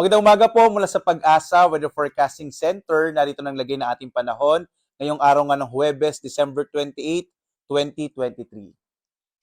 Magandang umaga po mula sa Pag-asa Weather Forecasting Center. Narito nang lagay ng ating panahon ngayong araw nga ng Huwebes, December 28, 2023.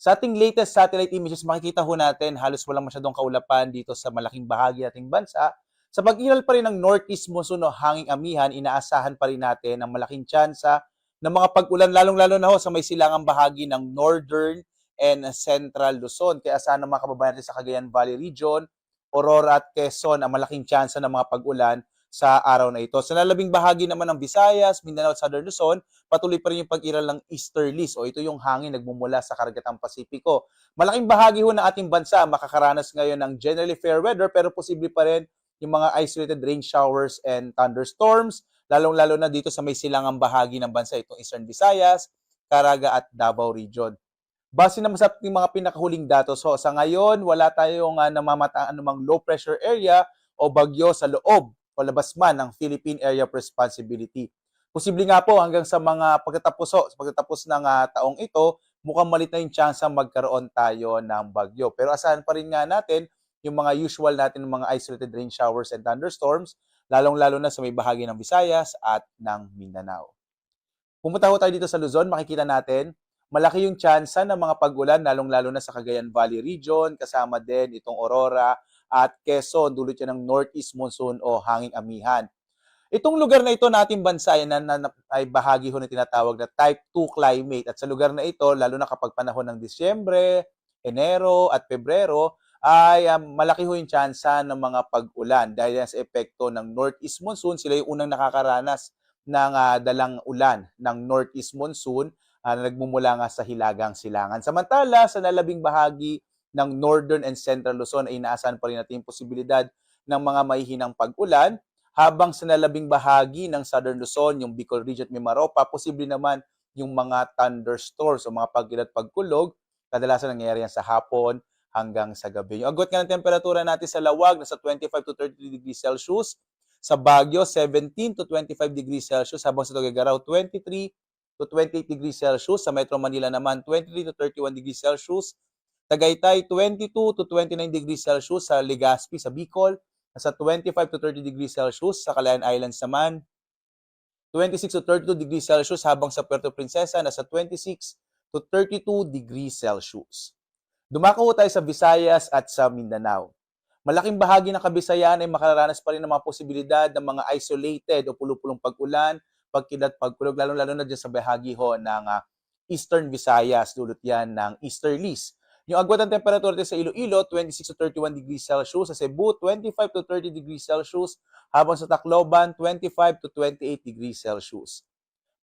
Sa ating latest satellite images, makikita ho natin halos walang masyadong kaulapan dito sa malaking bahagi ating bansa. Sa pag-iral pa rin ng northeast monsoon o hanging amihan, inaasahan pa rin natin ang malaking tsansa ng mga pag-ulan, lalong-lalo na ho sa may silangang bahagi ng northern and central Luzon. Kaya asahan ng mga kababayan natin sa Cagayan Valley Region, Aurora at Quezon ang malaking tsansa ng mga pag-ulan sa araw na ito. Sa lalabing bahagi naman ng Visayas, Mindanao at Southern Luzon, patuloy pa rin yung pag-iral ng easterlies o ito yung hangin nagmumula sa karagatang Pasipiko. Malaking bahagi ho ng ating bansa makakaranas ngayon ng generally fair weather pero posible pa rin yung mga isolated rain showers and thunderstorms, lalong-lalo na dito sa may silangang bahagi ng bansa, itong Eastern Visayas, Caraga at Davao Region. Base naman sa ating mga pinakahuling datos, so sa ngayon, wala tayong namamataan anumang low pressure area o bagyo sa loob o labas man ng Philippine Area of Responsibility. Posible nga po hanggang sa mga pagtatapos ng taong ito, mukhang malit na yung chance magkaroon tayo ng bagyo. Pero asahan pa rin nga natin yung mga usual natin ng mga isolated rain showers and thunderstorms, lalong-lalo na sa may bahagi ng Visayas at ng Mindanao. Pumunta ho tayo dito sa Luzon, makikita natin malaki yung tsansa ng mga pag-ulan, lalong-lalo na sa Cagayan Valley Region, kasama din itong Aurora at Quezon, dulot yan ng northeast monsoon o hanging amihan. Itong lugar na ito na ating bansa ay bahagi ho na tinatawag na Type 2 climate. At sa lugar na ito, lalo na kapag panahon ng Disyembre, Enero at Pebrero, ay malaki ho yung tsansa ng mga pag-ulan. Dahil yan sa epekto ng northeast monsoon, sila yung unang nakakaranas ng dalang ulan ng northeast monsoon na nagmumula nga sa Hilagang Silangan. Samantala, sa nalabing bahagi ng Northern and Central Luzon ay inaasahan pa rin natin yung posibilidad ng mga mahihinang pag-ulan, habang sa nalabing bahagi ng Southern Luzon, yung Bicol Region at Mimaropa, posible naman yung mga thunderstorms o mga pag-ilat pagkulog, kadalasan nangyayari yan sa hapon hanggang sa gabi. Yung agwat nga ng temperatura natin sa Lawag, nasa 25 to 33 degrees Celsius, sa Baguio, 17 to 25 degrees Celsius, habang sa Tuguegarao, 23 to 28 degrees Celsius. Sa Metro Manila naman, 23 to 31 degrees Celsius. Tagaytay, 22 to 29 degrees Celsius. Sa Legazpi, sa Bicol, nasa 25 to 30 degrees Celsius. Sa Calayan Islands naman, 26 to 32 degrees Celsius. Habang sa Puerto Princesa, nasa 26 to 32 degrees Celsius. Dumako tayo sa Visayas at sa Mindanao. Malaking bahagi ng Kabisayan ay makararanas pa rin ng mga posibilidad ng mga isolated o pulupulong pag-ulan, pagkilat, pagkulog, lalo-lalo na dyan sa bahagi ho ng Eastern Visayas, dulot yan ng easterlies. Yung agwat ng temperatura sa Iloilo, 26 to 31 degrees Celsius. Sa Cebu, 25 to 30 degrees Celsius. Habang sa Tacloban, 25 to 28 degrees Celsius.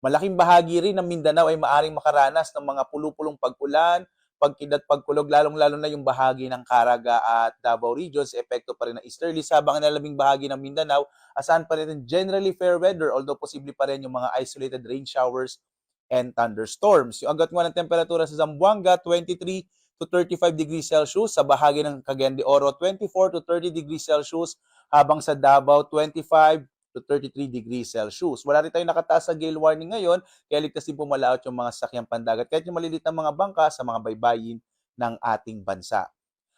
Malaking bahagi rin ng Mindanao ay maaring makaranas ng mga pulupulong pag-ulan, pagkidat, pagkulog, lalong-lalo na yung bahagi ng Caraga at Davao Regions, epekto pa rin ng easterlies. Habang ang nalabing bahagi ng Mindanao, asahan pa rin generally fair weather, although posible pa rin yung mga isolated rain showers and thunderstorms. Yung agad nga ng temperatura sa Zamboanga, 23 to 35 degrees Celsius. Sa bahagi ng Cagayan de Oro, 24 to 30 degrees Celsius. Habang sa Davao, 25 to 33 degrees Celsius. Wala rin tayong nakataas sa gale warning ngayon, kaya ligtas din pumalaot yung mga sakyang pandagat, kahit yung maliliit na mga bangka sa mga baybayin ng ating bansa.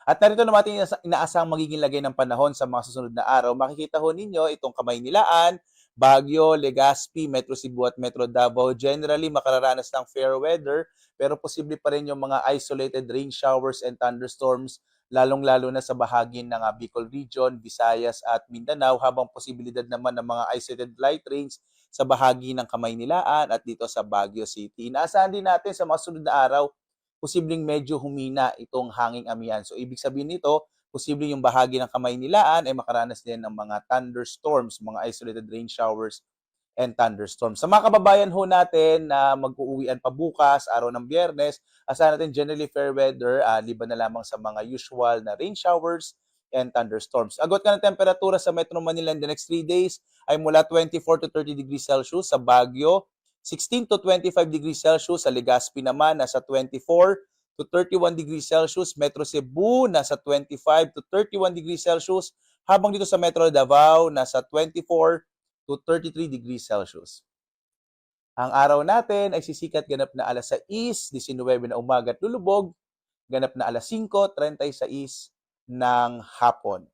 At narito naman ating inaasang magiging lagay ng panahon sa mga susunod na araw. Makikita ho ninyo itong Kamaynilaan, Baguio, Legazpi, Metro Cebu at Metro Davao. Generally, makararanas ng fair weather, pero posible pa rin yung mga isolated rain showers and thunderstorms, lalong-lalo na sa bahagi ng Bicol Region, Visayas at Mindanao, habang posibilidad naman ng mga isolated light rains sa bahagi ng Kamaynilaan at dito sa Baguio City. Inaasahan din natin sa mga sunod na araw, posibleng medyo humina itong hanging amihan. So ibig sabihin nito, posibleng yung bahagi ng Kamaynilaan ay makaranas din ng mga thunderstorms, mga isolated rain showers and thunderstorms. Sa mga kababayan ho natin na mag-uuwian pa bukas, araw ng Biyernes, asahan natin generally fair weather, liban na lamang sa mga usual na rain showers and thunderstorms. Agot ka ng temperatura sa Metro Manila in the next 3 days ay mula 24 to 30 degrees Celsius sa Baguio, 16 to 25 degrees Celsius. Sa Legazpi naman, nasa 24 to 31 degrees Celsius. Metro Cebu, nasa 25 to 31 degrees Celsius. Habang dito sa Metro Davao, nasa 24 to 33 degrees Celsius. Ang araw natin ay sisikat ganap na alas 6:19 na umaga at lulubog ganap na alas 5:36 ng hapon.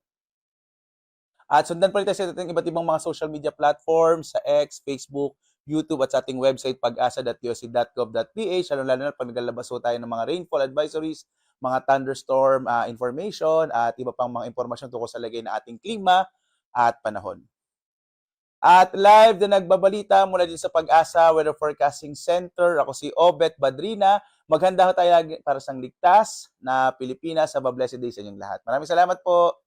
At sundan po rin tayo sa ating iba't ibang mga social media platforms sa X, Facebook, YouTube at sa ating website pag-asa.doc.gov.ph. Lalo na pag naglalabas po tayo ng mga rainfall advisories, mga thunderstorm information at iba pang mga impormasyon tungkol sa lagay ng ating klima at panahon. At live na nagbabalita mula din sa Pag-asa Weather Forecasting Center. Ako si Obet Badrina. Maghanda ho tayo para sa ligtas na Pilipinas. Have a blessed day sa inyong lahat. Maraming salamat po.